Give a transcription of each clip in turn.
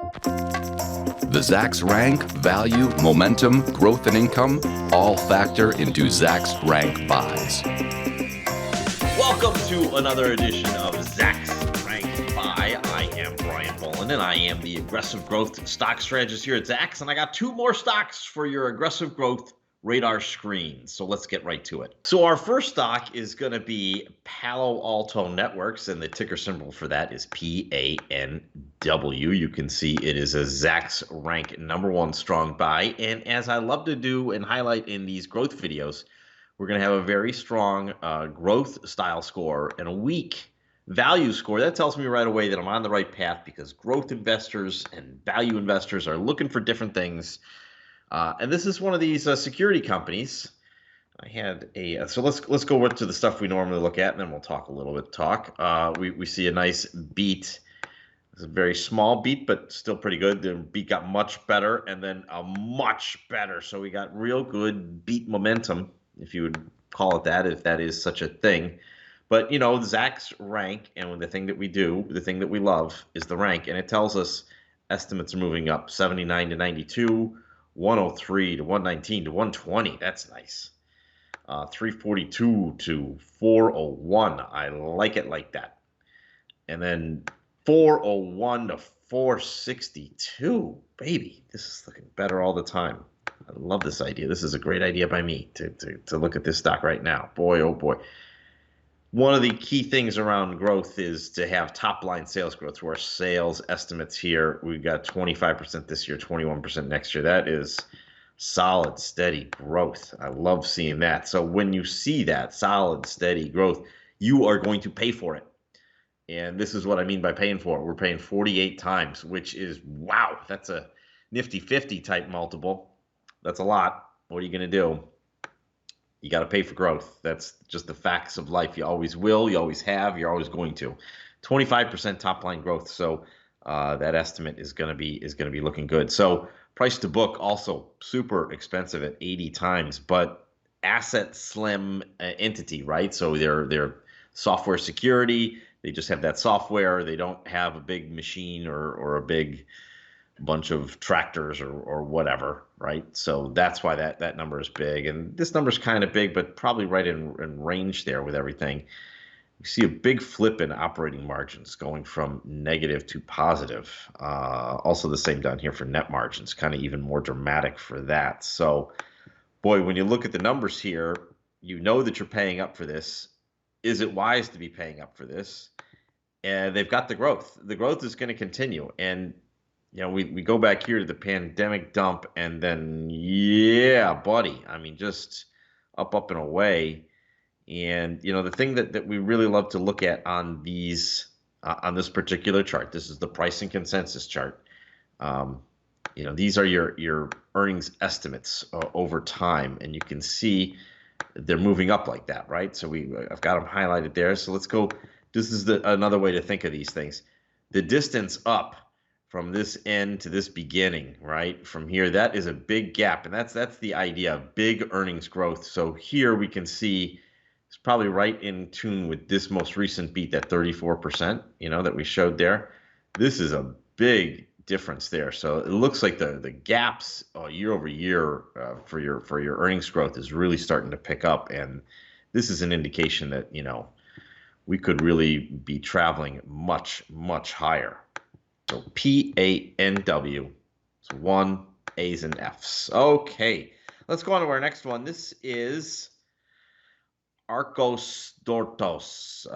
The Zacks rank, value, momentum, growth, and income all factor into Zacks rank buys. Welcome to another edition of Zacks Rank Buy. I am Brian Boland, and I am the aggressive growth stock strategist here at Zacks. And I got two more stocks for your aggressive growth radar screen. So let's get right to it. So our first stock is going to be Palo Alto Networks, and the ticker symbol for that is PANW. You can see it is a Zacks rank #1 strong buy. And as I love to do and highlight in these growth videos, we're going to have a very strong growth style score and a weak value score. That tells me right away that I'm on the right path, because growth investors and value investors are looking for different things. And this is one of these security companies. I had a so let's go to the stuff we normally look at, and then we'll talk a little bit. We see a nice beat. It's a very small beat, but still pretty good. The beat got much better, and then a much better. So we got real good beat momentum, if you would call it that, if that is such a thing. But, you know, Zacks rank, and the thing that we do, the thing that we love, is the rank. And it tells us estimates are moving up, 79 to 92, 103 to 119 to 120. That's nice. 342 to 401. I like it like that. And then 401 to 462. Baby, this is looking better all the time. I love this idea. This is a great idea by me to look at this stock right now. Boy, oh boy. One of the key things around growth is to have top-line sales growth. Where sales estimates here, we've got 25% this year, 21% next year. That is solid, steady growth. I love seeing that. So when you see that solid, steady growth, you are going to pay for it. And this is what I mean by paying for it. We're paying 48 times, which is, wow, that's a nifty 50 type multiple. That's a lot. What are you going to do? You got to pay for growth. That's just the facts of life. You always will. You always have. You're always going to. 25% top line growth. So that estimate is going to be looking good. So price to book also super expensive at 80 times, but asset slim entity, right? So they're software security. They just have that software. They don't have a big machine or a big bunch of tractors or whatever, right? So that's why that number is big. And this number is kind of big, but probably right in range there with everything. You see a big flip in operating margins going from negative to positive. Also the same down here for net margins, kind of even more dramatic for that. So, boy, when you look at the numbers here, you know that you're paying up for this. Is it wise to be paying up for this? And they've got the growth. The growth is going to continue. And you know, we go back here to the pandemic dump, and then, yeah, buddy, I mean, just up and away. And, you know, the thing that we really love to look at on these, on this particular chart, this is the pricing consensus chart. You know, these are your earnings estimates over time, and you can see they're moving up like that, right? So I've got them highlighted there. So let's go. This is another way to think of these things. The distance up from this end to this beginning, right? From here, that is a big gap, and that's the idea of big earnings growth. So here we can see it's probably right in tune with this most recent beat, that 34%, you know, that we showed there. This is a big difference there. So it looks like the gaps year over year for your earnings growth is really starting to pick up, and this is an indication that, you know, we could really be traveling much higher. So PANW, so 1 A's and F's. Okay, let's go on to our next one. This is Arcos Dorados.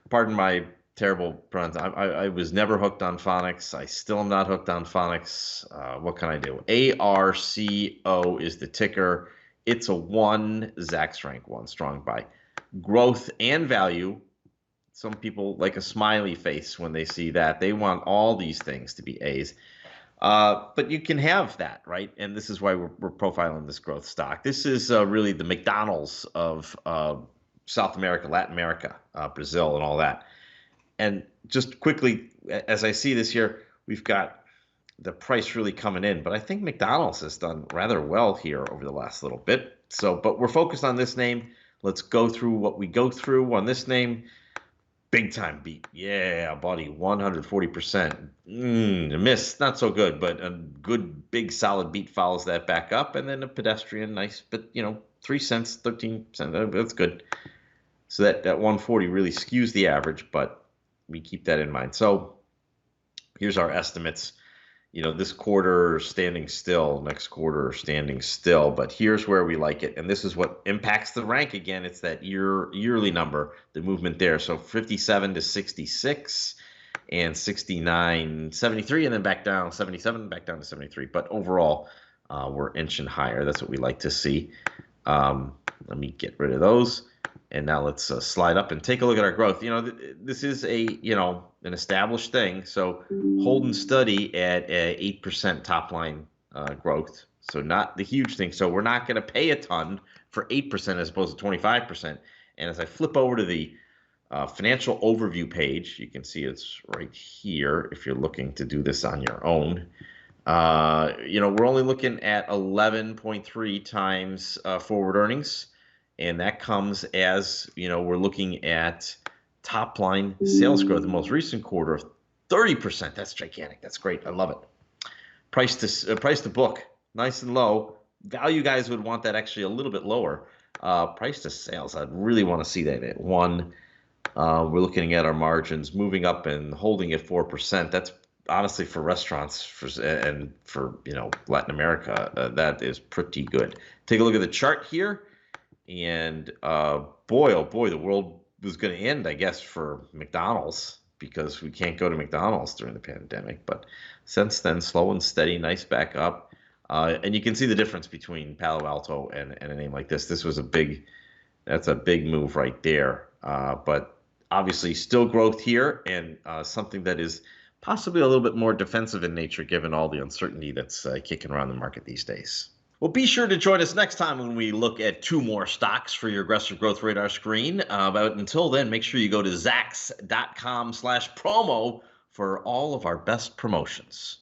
Pardon my terrible pronunciation. I was never hooked on phonics. I still am not hooked on phonics. What can I do? ARCO is the ticker. It's a 1, Zacks rank 1 strong buy. Growth and value. Some people like a smiley face when they see that. They want all these things to be A's. But you can have that, right? And this is why we're profiling this growth stock. This is really the McDonald's of South America, Latin America, Brazil, and all that. And just quickly, as I see this here, we've got the price really coming in. But I think McDonald's has done rather well here over the last little bit. So, but we're focused on this name. Let's go through what we go through on this name. Big time beat. Yeah, buddy, 140%. A miss, not so good, but a good big solid beat follows that back up, and then a pedestrian, nice, but 3 cents, 13 cents. That's good. So that 140 really skews the average, but we keep that in mind. So here's our estimates. This quarter standing still, next quarter standing still, but here's where we like it. And this is what impacts the rank again. It's that yearly number, the movement there. So 57 to 66 and 69, 73, and then back down 77, back down to 73. But overall, we're inching higher. That's what we like to see. Let me get rid of those. And now let's slide up and take a look at our growth. This is an established thing. So hold steady at 8% top line growth. So not the huge thing. So we're not going to pay a ton for 8% as opposed to 25%. And as I flip over to the financial overview page, you can see it's right here if you're looking to do this on your own. We're only looking at 11.3 times forward earnings. And that comes as, we're looking at top line sales growth. The most recent quarter of 30%. That's gigantic. That's great. I love it. Price to book, nice and low. Value guys would want that actually a little bit lower. Price to sales, I'd really want to see that at 1. We're looking at our margins moving up and holding at 4%. That's honestly for restaurants and for Latin America, that is pretty good. Take a look at the chart here. And boy, oh boy, the world was going to end, I guess, for McDonald's because we can't go to McDonald's during the pandemic. But since then, slow and steady, nice back up. And you can see the difference between Palo Alto and a name like this. That's a big move right there. But obviously still growth here and something that is possibly a little bit more defensive in nature given all the uncertainty that's kicking around the market these days. Well, be sure to join us next time when we look at 2 more stocks for your aggressive growth radar screen. But until then, make sure you go to Zacks.com/promo for all of our best promotions.